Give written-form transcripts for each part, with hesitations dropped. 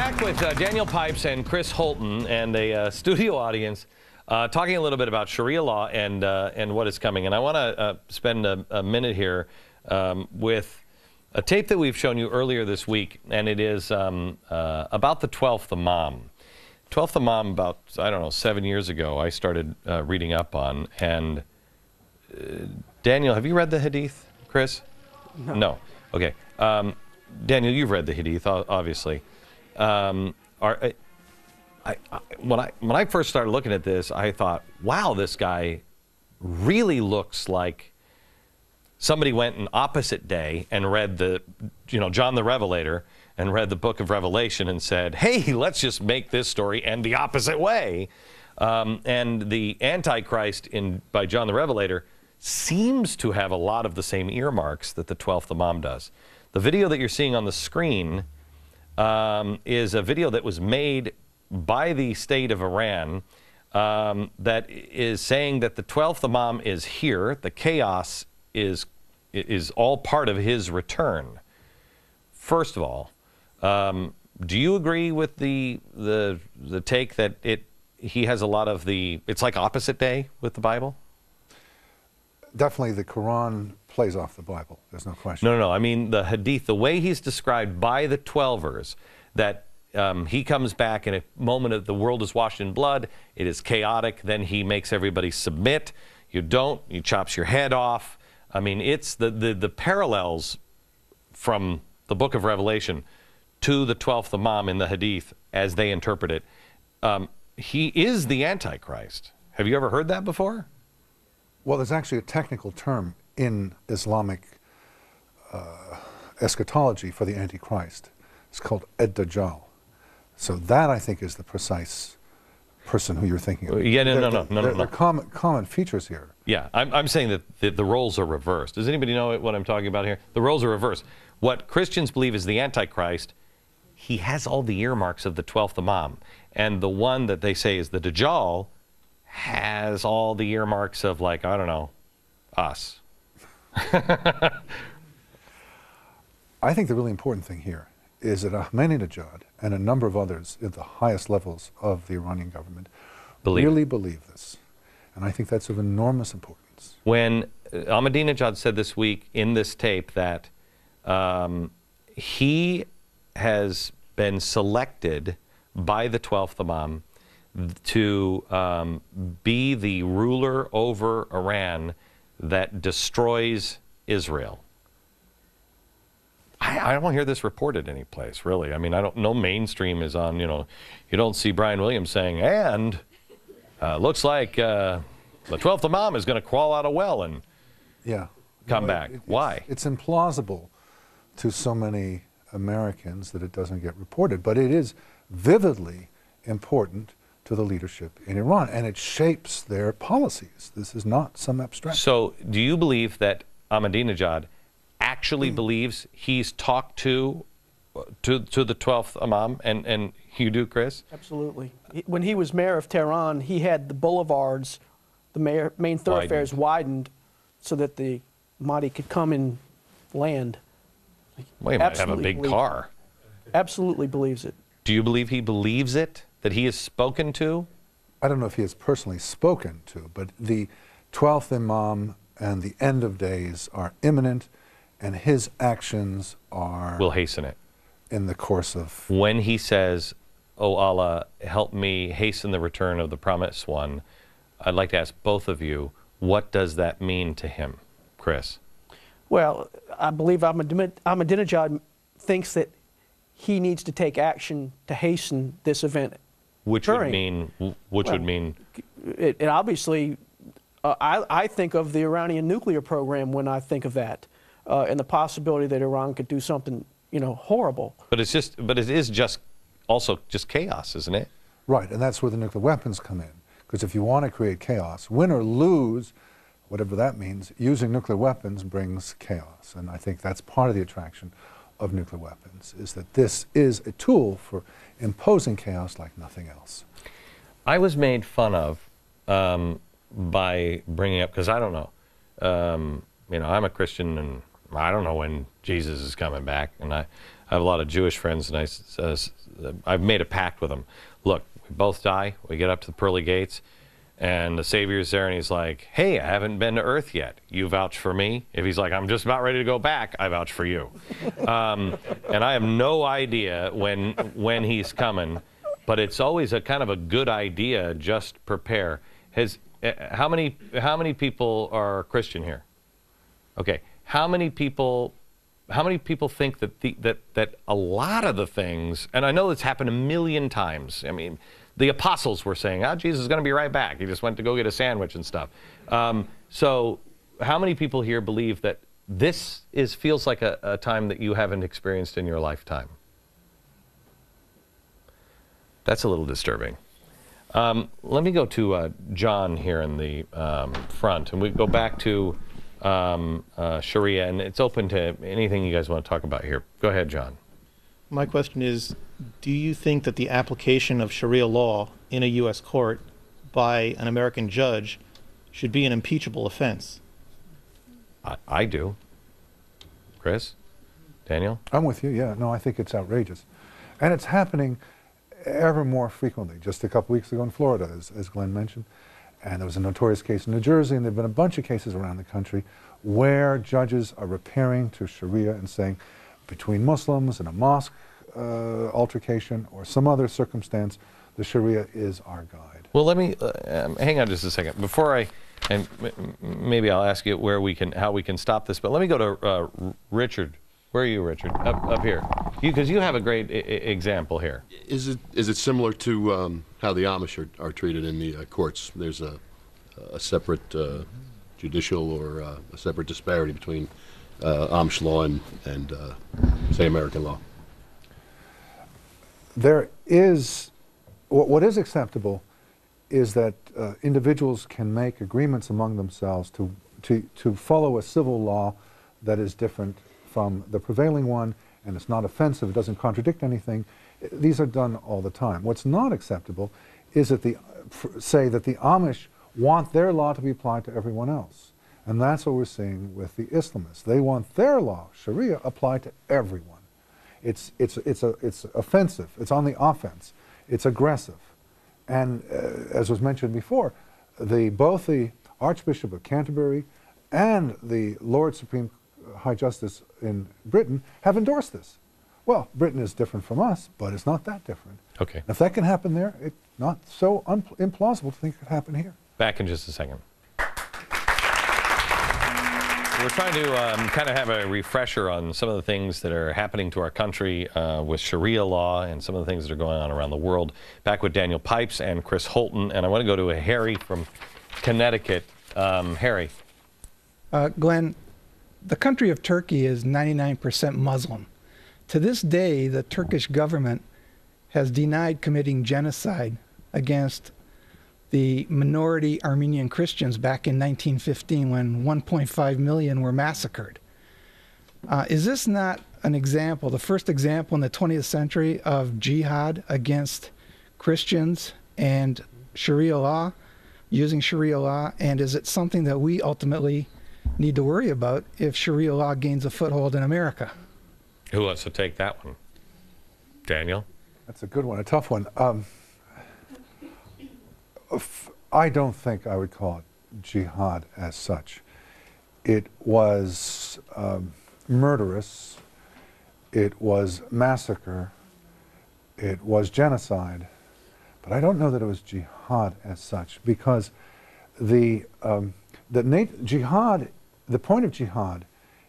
Back with Daniel Pipes and Chris Holton and a studio audience talking a little bit about Sharia law and what is coming. And I want to spend a minute here with a tape that we've shown you earlier this week, and it is about the 12th Imam. 12th Imam, about, I don't know, 7 years ago, I started reading up on. And Daniel, have you read the Hadith, Chris? No. No. Okay. Daniel, you've read the Hadith, obviously. When I first started looking at this, I thought, wow, this guy really looks like somebody went an opposite day and read John the Revelator and read the book of Revelation and said, hey, let's just make this story end the opposite way. And the Antichrist by John the Revelator seems to have a lot of the same earmarks that the 12th Imam does. The video that you're seeing on the screen is a video that was made by the state of Iran that is saying that the 12th Imam is here. The chaos is all part of his return. First of all, do you agree with the take that he has a lot of it's like opposite day with the Bible? Definitely the Quran plays off the Bible. There's no question. No. I mean the Hadith, the way he's described by the Twelvers, that he comes back in a moment of the world is washed in blood, it is chaotic, then he makes everybody submit. You don't, he chops your head off. I mean, it's the parallels from the book of Revelation to the 12th Imam in the Hadith as they interpret it. He is the Antichrist. Have you ever heard that before? Well, there's actually a technical term in Islamic eschatology for the Antichrist. It's called Ed-Dajjal. So that, I think, is the precise person who you're thinking of. Yeah, no. There are common features here. Yeah, I'm saying that the roles are reversed. Does anybody know what I'm talking about here? The roles are reversed. What Christians believe is the Antichrist, he has all the earmarks of the 12th Imam. And the one that they say is the Dajjal has all the earmarks of, like, I don't know, us. I think the really important thing here is that Ahmadinejad and a number of others at the highest levels of the Iranian government really believe this. And I think that's of enormous importance. When Ahmadinejad said this week in this tape that he has been selected by the 12th Imam to be the ruler over Iran that destroys Israel. I don't hear this reported anyplace, really. I mean, no mainstream is on, you don't see Brian Williams saying, and looks like the 12th Imam is going to crawl out a well and come back. Why? It's implausible to so many Americans that it doesn't get reported, but it is vividly important to the leadership in Iran, and it shapes their policies. This is not some abstract. So do you believe that Ahmadinejad actually believes he's talked to the 12th Imam, and you do, Chris? Absolutely. When he was mayor of Tehran, he had the boulevards, the main thoroughfares widened so that the Mahdi could come and land. Well, he might have a big car. Absolutely believes it. Do you believe he believes it, that he is spoken to? I don't know if he is personally spoken to, but the 12th Imam and the end of days are imminent, and his actions will hasten it. In the course of... When he says, "Oh Allah, help me hasten the return of the promised one," I'd like to ask both of you, what does that mean to him? Chris? Well, I believe Ahmadinejad thinks that he needs to take action to hasten this event. Which would mean? It obviously, I think of the Iranian nuclear program when I think of that, and the possibility that Iran could do something, horrible. But it is also just chaos, isn't it? Right, and that's where the nuclear weapons come in. Because if you want to create chaos, win or lose, whatever that means, using nuclear weapons brings chaos. And I think that's part of the attraction of nuclear weapons, is that this is a tool for imposing chaos like nothing else. I was made fun of by bringing up, because I don't know, I'm a Christian and I don't know when Jesus is coming back. And I have a lot of Jewish friends, and I've made a pact with them. Look, we both die. We get up to the pearly gates, and the Savior's there, and he's like, hey, I haven't been to earth yet. You vouch for me? If he's like, I'm just about ready to go back, I vouch for you. And I have no idea when he's coming, but it's always a kind of a good idea. Just prepare. How many people are Christian here? Okay. How many people think that a lot of the things, and I know it's happened a million times. I mean, the apostles were saying, Jesus is going to be right back. He just went to go get a sandwich and stuff. So how many people here believe that this feels like a time that you haven't experienced in your lifetime? That's a little disturbing. Let me go to John here in the front, and we go back to Sharia, and it's open to anything you guys want to talk about here. Go ahead, John. My question is, do you think that the application of Sharia law in a U.S. court by an American judge should be an impeachable offense? I do. Chris? Daniel? I'm with you, yeah. No, I think it's outrageous. And it's happening ever more frequently. Just a couple weeks ago in Florida, as Glenn mentioned, and there was a notorious case in New Jersey, and there have been a bunch of cases around the country where judges are repairing to Sharia and saying, between Muslims and a mosque altercation or some other circumstance, the Sharia is our guide. Well, let me hang on just a second before and maybe I'll ask you how we can stop this. But let me go to Richard. Where are you, Richard? Up here. Because you have a great example here. Is it similar to how the Amish are treated in the courts? There's a separate judicial or a separate disparity between Amish law and say, American law? There is, what is acceptable is that individuals can make agreements among themselves to follow a civil law that is different from the prevailing one, and it's not offensive, it doesn't contradict anything. These are done all the time. What's not acceptable is that say that the Amish want their law to be applied to everyone else. And that's what we're seeing with the Islamists. They want their law, Sharia, applied to everyone. It's offensive. It's on the offense. It's aggressive. And as was mentioned before, both the Archbishop of Canterbury and the Lord Supreme High Justice in Britain have endorsed this. Well, Britain is different from us, but it's not that different. Okay. And if that can happen there, it's not so implausible to think it could happen here. Back in just a second. We're trying to kind of have a refresher on some of the things that are happening to our country with Sharia law and some of the things that are going on around the world. Back with Daniel Pipes and Chris Holton, and I want to go to Harry from Connecticut. Harry. Glenn, the country of Turkey is 99% Muslim. To this day, the Turkish government has denied committing genocide against the minority Armenian Christians back in 1915 when 1.5 million were massacred. Is this not an example, the first example in the 20th century of jihad against Christians and Sharia law, using Sharia law, and is it something that we ultimately need to worry about if Sharia law gains a foothold in America? Who wants to take that one? Daniel? That's a good one, a tough one. I don't think I would call it jihad as such. It was murderous, it was massacre, it was genocide, but I don't know that it was jihad as such, because jihad, the point of jihad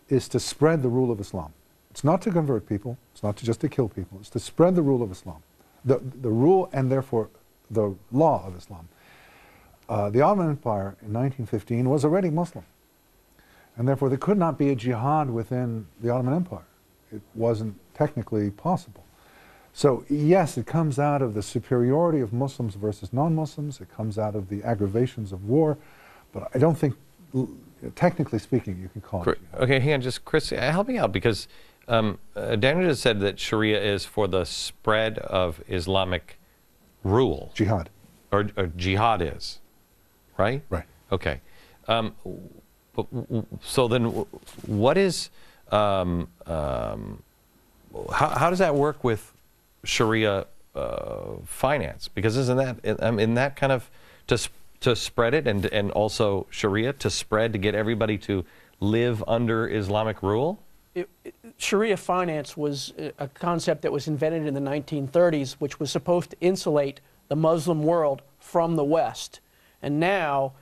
is to spread the rule of Islam. It's not to convert people, it's not just to kill people, it's to spread the rule of Islam. The rule and therefore the law of Islam. The Ottoman Empire in 1915 was already Muslim, and therefore there could not be a jihad within the Ottoman Empire. It wasn't technically possible. So yes, it comes out of the superiority of Muslims versus non-Muslims, it comes out of the aggravations of war, but I don't think, technically speaking, you can call it jihad. Okay, hang on, just Chris, help me out, because Daniel just said that Sharia is for the spread of Islamic rule. Jihad. Or jihad is, right? Right. Okay. So then, what is, how does that work with Sharia finance? Because isn't that, in that kind of, to spread it, and also Sharia to spread, to get everybody to live under Islamic rule? Sharia finance was a concept that was invented in the 1930s, which was supposed to insulate the Muslim world from the West. And now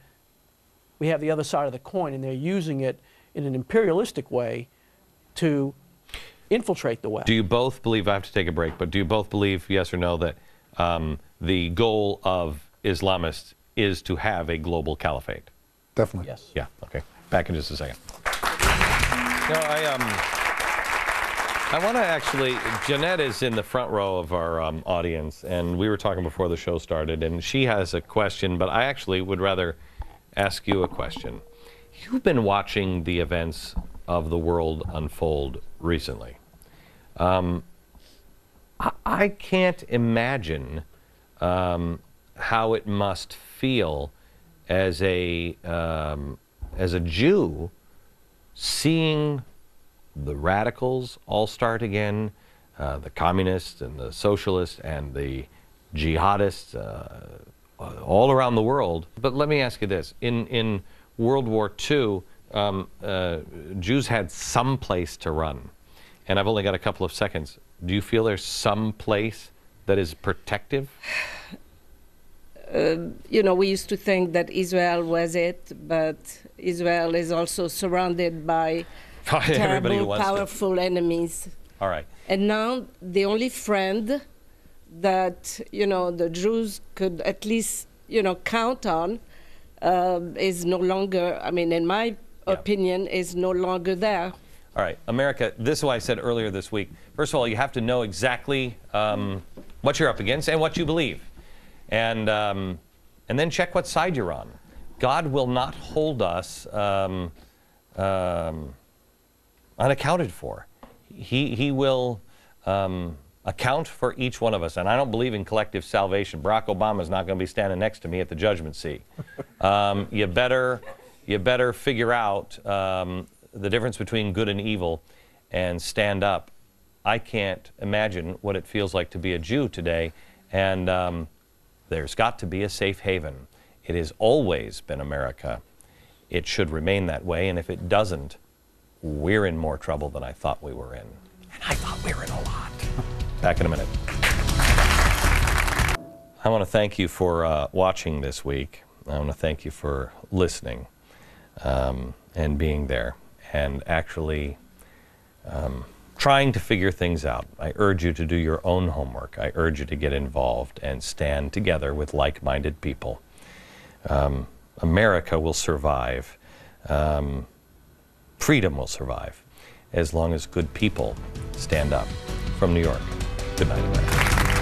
we have the other side of the coin, and they're using it in an imperialistic way to infiltrate the West. Do you both believe, I have to take a break, but do you both believe, yes or no, that the goal of Islamists is to have a global caliphate? Definitely. Yes. Yeah, okay. Back in just a second. No, I want to actually, Jeanette is in the front row of our audience, and we were talking before the show started, and she has a question, but I actually would rather ask you a question. You've been watching the events of the world unfold recently. I can't imagine how it must feel as a Jew seeing the radicals all start again, the communists and the socialists and the jihadists all around the world. But let me ask you this. In World War II, Jews had some place to run. And I've only got a couple of seconds. Do you feel there's some place that is protective? You know, we used to think that Israel was it, but Israel is also surrounded by terrible, powerful enemies. All right. And now the only friend that, you know, the Jews could at least, you know, count on is no longer, I mean, in my opinion, is no longer there. All right, America, this is what I said earlier this week. First of all, you have to know exactly what you're up against and what you believe. And then check what side you're on. God will not hold us unaccounted for. He will account for each one of us. And I don't believe in collective salvation. Barack Obama is not going to be standing next to me at the judgment seat. You better figure out the difference between good and evil and stand up. I can't imagine what it feels like to be a Jew today. And there's got to be a safe haven. It has always been America. It should remain that way. And if it doesn't, we're in more trouble than I thought we were in. And I thought we were in a lot. Back in a minute. I want to thank you for watching this week. I want to thank you for listening and being there and actually trying to figure things out. I urge you to do your own homework. I urge you to get involved and stand together with like-minded people. America will survive. Freedom will survive as long as good people stand up. From New York, good night, America.